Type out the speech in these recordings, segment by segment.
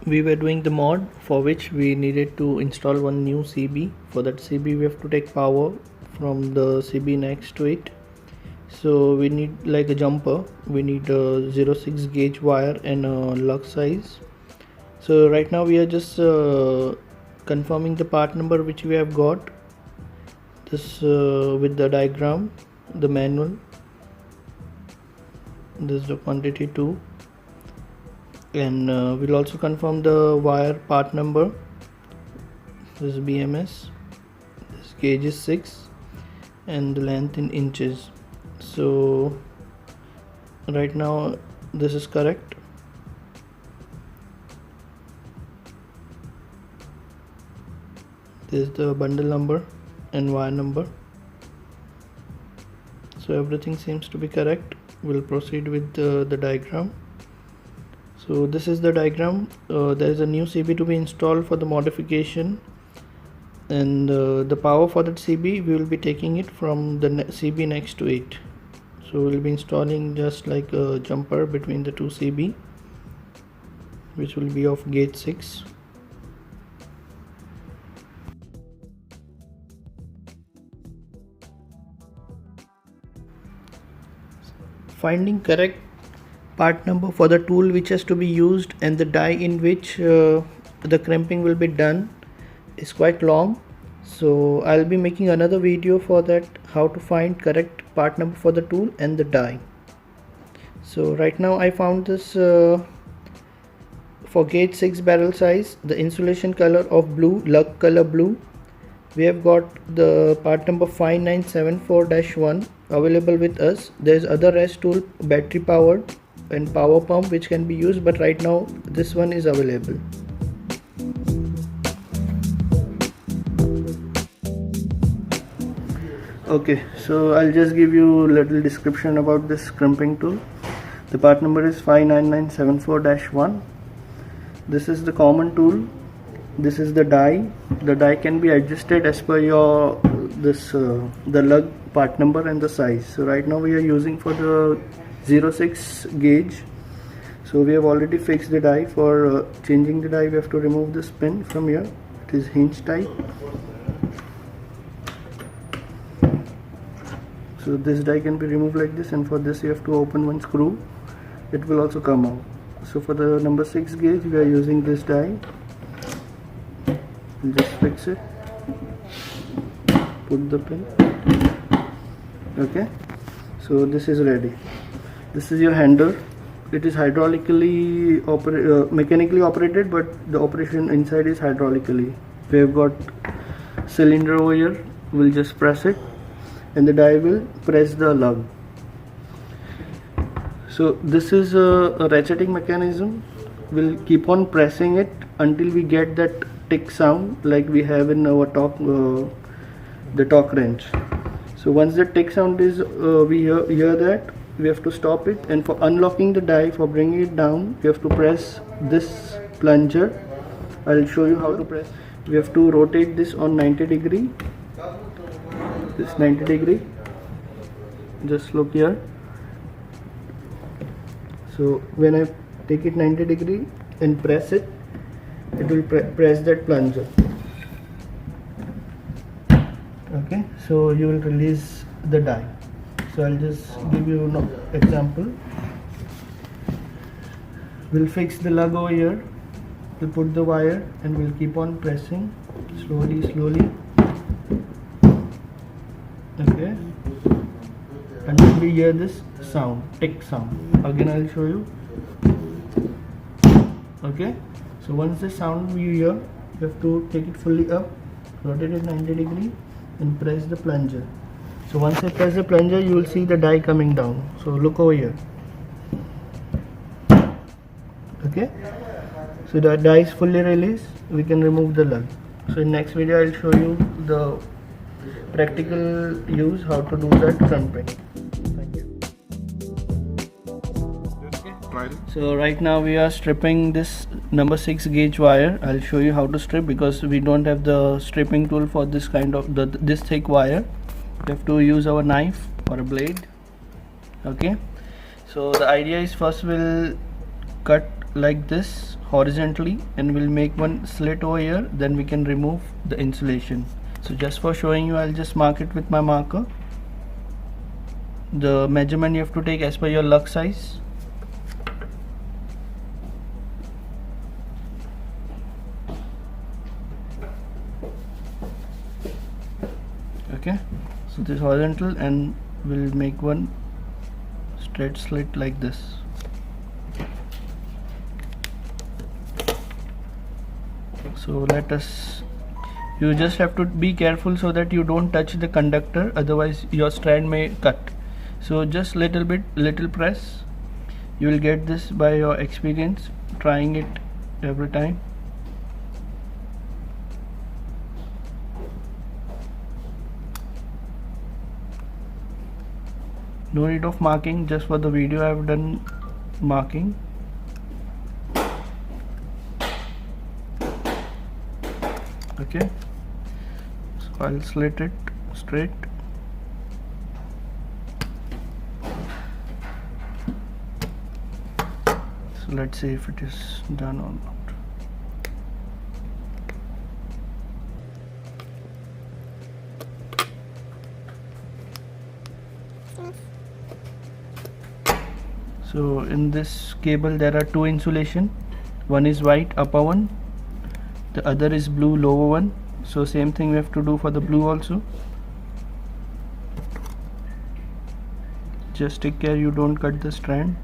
we were doing the mod for which we needed to install one new CB. For that CB we have to take power from the CB next to it. So we need like a jumper, we need a 0.6 gauge wire and a lug size. So right now we are just confirming the part number which we have got this with the diagram, the manual. This is the quantity 2, and we'll also confirm the wire part number. This is BMS, this gauge is 6 and the length in inches. So right now this is correct. This is the bundle number and wire number. So everything seems to be correct. We'll proceed with the diagram. So this is the diagram. There is a new CB to be installed for the modification, and the power for that CB we will be taking it from the CB next to it. So we'll be installing just like a jumper between the two CB, which will be of gauge 6. Finding correct part number for the tool which has to be used and the die in which the crimping will be done is quite long, so I'll be making another video for that, how to find correct part number for the tool and the die. So right now I found this for gauge 6 barrel size, the insulation color of blue, lug color blue. We have got the part number 5974-1 available with us. There's other rest tool, battery powered and power pump which can be used, but right now this one is available. Okay, so I'll just give you a little description about this crimping tool. The part number is 59974-1. This is the common tool. This is the die. The die can be adjusted as per your the lug part number and the size. So right now we are using for the 0.6 gauge. So we have already fixed the die. For changing the die we have to remove this pin from here. It is hinge type. So this die can be removed like this, and for this you have to open one screw. It will also come out. So for the number 6 gauge we are using this die. We'll just fix it, put the pin. Okay, so this is ready. This is your handle. It is hydraulically mechanically operated, but the operation inside is hydraulically. We have got cylinder over here. We'll just press it and the die will press the lug. So this is a ratcheting mechanism. We'll keep on pressing it until we get that tick sound like we have in our the torque wrench. So once the tick sound is we hear that, we have to stop it, and for unlocking the die, for bringing it down, we have to press this plunger. I'll show you how to press. We have to rotate this on 90 degree. This 90 degree. Just look here. So when I take it 90 degree and press it, it will press that plunger. Okay, so you will release the die. So I'll just give you an example. We'll fix the lug over here. We'll put the wire and we'll keep on pressing slowly. Okay, until we hear this sound, tick sound. Again I'll show you. Okay, so once the sound you hear, you have to take it fully up, rotate it 90 degree and press the plunger. So once I press the plunger, you will see the die coming down. So look over here. Okay, so the die is fully released. We can remove the lug. So in next video I'll show you the practical use, how to do that crimping. Thank you. So right now we are stripping this number 6 gauge wire. I'll show you how to strip because we don't have the stripping tool for this kind of this thick wire. We have to use our knife or a blade. Okay, so the idea is first we'll cut like this horizontally, and we'll make one slit over here. Then we can remove the insulation. So just for showing you, I'll just mark it with my marker. The measurement you have to take as per your lug size. Okay, so this horizontal, and we'll make one straight slit like this. So you just have to be careful so that you don't touch the conductor, otherwise your strand may cut. So just little press. You will get this by your experience, trying it every time. No need of marking, just for the video I have done marking. Okay, so I'll slit it straight. So let's see if it is done or not. So in this cable there are two insulation. One is white, upper one. The other is blue, lower one. So same thing we have to do for the blue also. Just take care you don't cut the strand.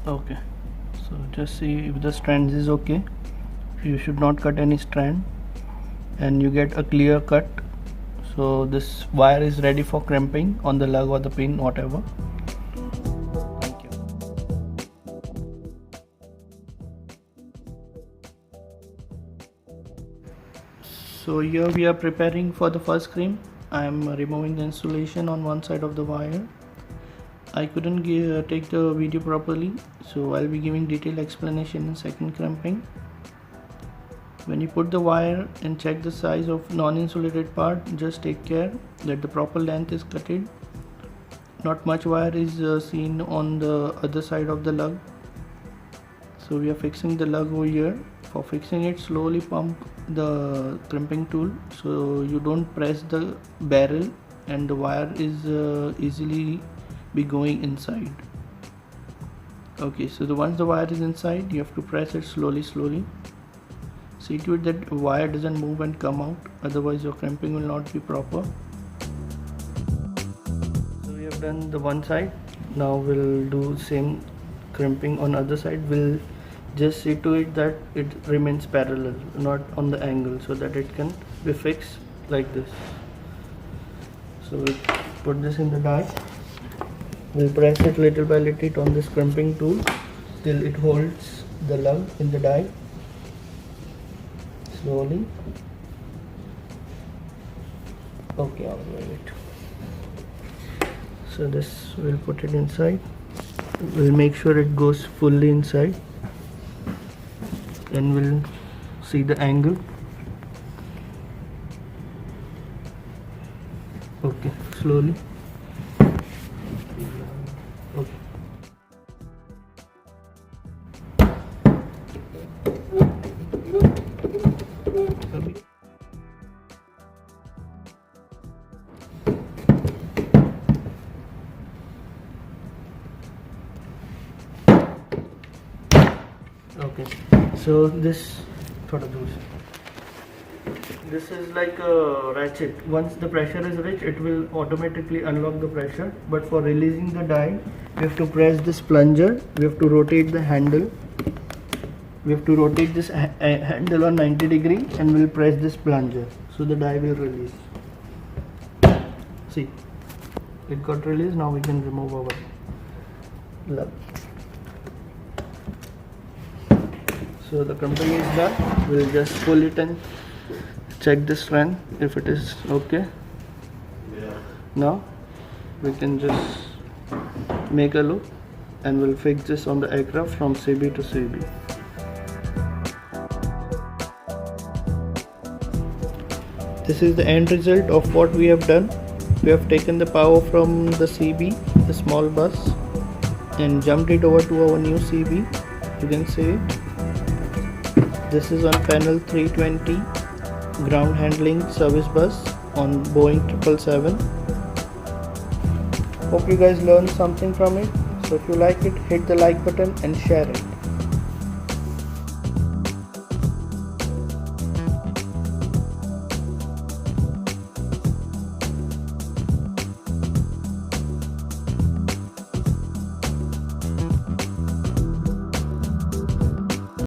Okay, so just see if the strands is okay. You should not cut any strand, and you get a clear cut. So this wire is ready for crimping on the lug or the pin, whatever. Thank you. So here we are preparing for the first crimp. I am removing the insulation on one side of the wire. I couldn't take the video properly, so I'll be giving detailed explanation in second crimping. When you put the wire and check the size of non-insulated part, just take care that the proper length is cutted. Not much wire is seen on the other side of the lug. So we are fixing the lug over here. For fixing it, slowly pump the crimping tool so you don't press the barrel and the wire is easily be going inside. Okay, so once the wire is inside, you have to press it slowly. See to it that wire doesn't move and come out, otherwise your crimping will not be proper. So we have done the one side. Now we'll do same crimping on other side. We'll just see to it that it remains parallel, not on the angle, so that it can be fixed like this. So we'll put this in the die. We'll press it little by little on this crimping tool till it holds the lug in the die. Slowly. Okay, I'll wait. So this, we'll put it inside. We'll make sure it goes fully inside. Then we'll see the angle. Okay, slowly. Okay. Okay, so this is like a ratchet. Once the pressure is reached, it will automatically unlock the pressure, but for releasing the die, we have to press this plunger. We have to rotate the handle. We have to rotate this handle on 90 degree, and we'll press this plunger, so the die will release. See, it got released. Now we can remove our lug. So the crimping is done. We'll just pull it and check the strand if it is okay. Now we can just make a loop and we'll fix this on the aircraft from CB to CB. This is the end result of what we have done. We have taken the power from the CB, the small bus, and jumped it over to our new CB. You can see it. This is on panel 320 ground handling service bus on Boeing 777. Hope you guys learned something from it. So if you like it, hit the like button and share it.